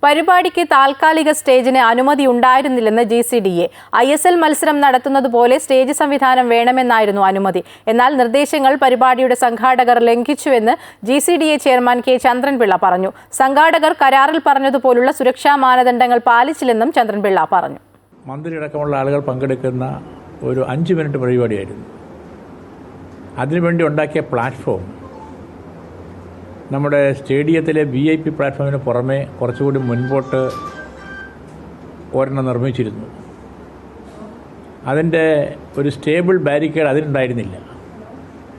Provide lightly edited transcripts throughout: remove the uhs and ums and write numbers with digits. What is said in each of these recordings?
പരിപാടിക്ക് താൽക്കാലിക സ്റ്റേജിന് അനുമതി ഉണ്ടായിരുന്നില്ലെന്ന് GCDA. ISL മത്സരം നടത്തുന്നതുപോലെ സ്റ്റേജ് സംവിധാനം വേണമെന്നായിരുന്നു അനുമതി. എന്നാൽ നിർദ്ദേശങ്ങൾ പരിപാടിയുടെ സംഘാടകർ ലംഘിച്ചുവെന്ന് GCDA ചെയർമാൻ K. ചന്ദ്രൻപിള്ള പറഞ്ഞു. സംഘാടകർ കരാറിൽ പറഞ്ഞതുപോലുള്ള സുരക്ഷാ മാനദണ്ഡങ്ങൾ പാലിച്ചില്ലെന്നും ചന്ദ്രൻപിള്ള പറഞ്ഞു. മന്ത്രിയടക്കമുള്ള ആളുകൾ പങ്കെടുക്കുന്ന ഒരു 5 മിനിറ്റ് പരിപാടിയായിരുന്നു. അതിനുവേണ്ടി ഉണ്ടാക്കിയ പ്ലാറ്റ്ഫോം നമ്മുടെ സ്റ്റേഡിയത്തിലെ VIP പ്ലാറ്റ്ഫോമിന് പുറമെ കുറച്ചുകൂടി മുൻപോട്ട് ഒരെണ്ണം നിർമ്മിച്ചിരുന്നു. അതിൻ്റെ ഒരു സ്റ്റേബിൾ ബാരിക്കേഡ് അതിനുണ്ടായിരുന്നില്ല.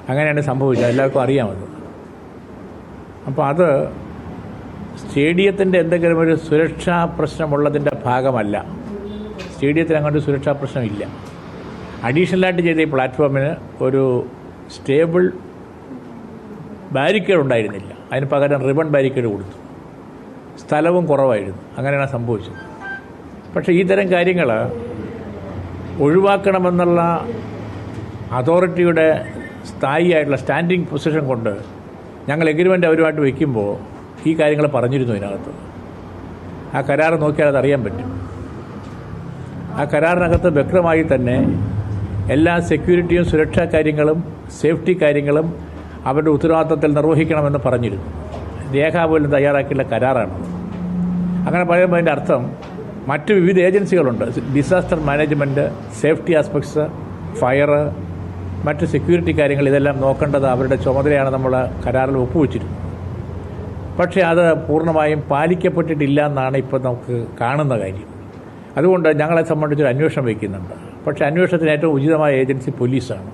അങ്ങനെയാണ് സംഭവിച്ചത്, എല്ലാവർക്കും അറിയാമത്. അപ്പോൾ അത് സ്റ്റേഡിയത്തിൻ്റെ എന്തെങ്കിലും ഒരു സുരക്ഷാ പ്രശ്നമുള്ളതിൻ്റെ ഭാഗമല്ല. സ്റ്റേഡിയത്തിൽ അങ്ങോട്ട് സുരക്ഷാ പ്രശ്നമില്ല. അഡീഷണലായിട്ട് ചെയ്ത ഈ പ്ലാറ്റ്ഫോമിന് ഒരു സ്റ്റേബിൾ ബാരിക്കേഡ് ഉണ്ടായിരുന്നില്ല. അതിന് പകരം റിബൺ ബാരിക്കേഡ് കൊടുത്തു. സ്ഥലവും കുറവായിരുന്നു. അങ്ങനെയാണ് സംഭവിച്ചത്. പക്ഷേ ഈ തരം കാര്യങ്ങൾ ഒഴിവാക്കണമെന്നുള്ള അതോറിറ്റിയുടെ സ്ഥായിയായിട്ടുള്ള സ്റ്റാൻഡിങ് പൊസിഷൻ കൊണ്ട് ഞങ്ങൾ എഗ്രിമെൻ്റ് അവരുമായിട്ട് വയ്ക്കുമ്പോൾ ഈ കാര്യങ്ങൾ പറഞ്ഞിരുന്നു. ഇതിനകത്ത് ആ കരാർ നോക്കിയാൽ അതറിയാൻ പറ്റും. ആ കരാറിനകത്ത് വ്യക്തമായി തന്നെ എല്ലാ സെക്യൂരിറ്റിയും സുരക്ഷാ കാര്യങ്ങളും സേഫ്റ്റി കാര്യങ്ങളും അവരുടെ ഉത്തരവാദിത്തത്തിൽ നിർവഹിക്കണമെന്ന് പറഞ്ഞിരുന്നു. രേഖാപോലും തയ്യാറാക്കിയുള്ള കരാറാണ്. അങ്ങനെ പറയുമ്പോൾ അതിൻ്റെ അർത്ഥം മറ്റ് വിവിധ ഏജൻസികളുണ്ട്. Disaster management, safety aspects, fire, മറ്റ് സെക്യൂരിറ്റി കാര്യങ്ങൾ, ഇതെല്ലാം നോക്കേണ്ടത് അവരുടെ ചുമതലയാണ് നമ്മൾ കരാറിൽ ഒപ്പുവെച്ചിരുന്നത്. പക്ഷേ അത് പൂർണ്ണമായും പാലിക്കപ്പെട്ടിട്ടില്ല എന്നാണ് ഇപ്പോൾ നമുക്ക് കാണുന്ന കാര്യം. അതുകൊണ്ട് ഞങ്ങളെ സംബന്ധിച്ചൊരു അന്വേഷണം വയ്ക്കുന്നുണ്ട്. പക്ഷേ അന്വേഷണത്തിന് ഏറ്റവും ഉചിതമായ ഏജൻസി പോലീസാണ്.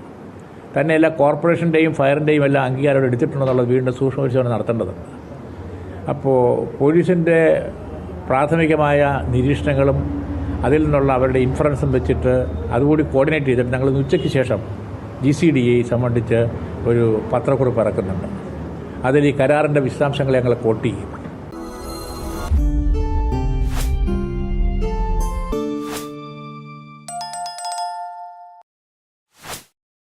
തന്നെയല്ല കോർപ്പറേഷൻ്റെയും ഫയറിൻ്റെയും എല്ലാം അംഗീകാരം എടുത്തിട്ടുണ്ടെന്നുള്ളത് വീണ്ടും സൂക്ഷ്മപരിശോധന നടത്തേണ്ടതുണ്ട്. അപ്പോൾ പോലീസിൻ്റെ പ്രാഥമികമായ നിരീക്ഷണങ്ങളും അതിൽ നിന്നുള്ള അവരുടെ ഇൻഫറൻസും വെച്ചിട്ട് അതുകൂടി കോർഡിനേറ്റ് ചെയ്തിട്ട് ഞങ്ങൾ ഉച്ചയ്ക്ക് ശേഷം GCDA സംബന്ധിച്ച് ഒരു പത്രക്കുറിപ്പ് ഇറക്കുന്നുണ്ട്. അതിൽ ഈ കരാറിൻ്റെ വിശദാംശങ്ങൾ ഞങ്ങൾ കോട്ട് ചെയ്യും.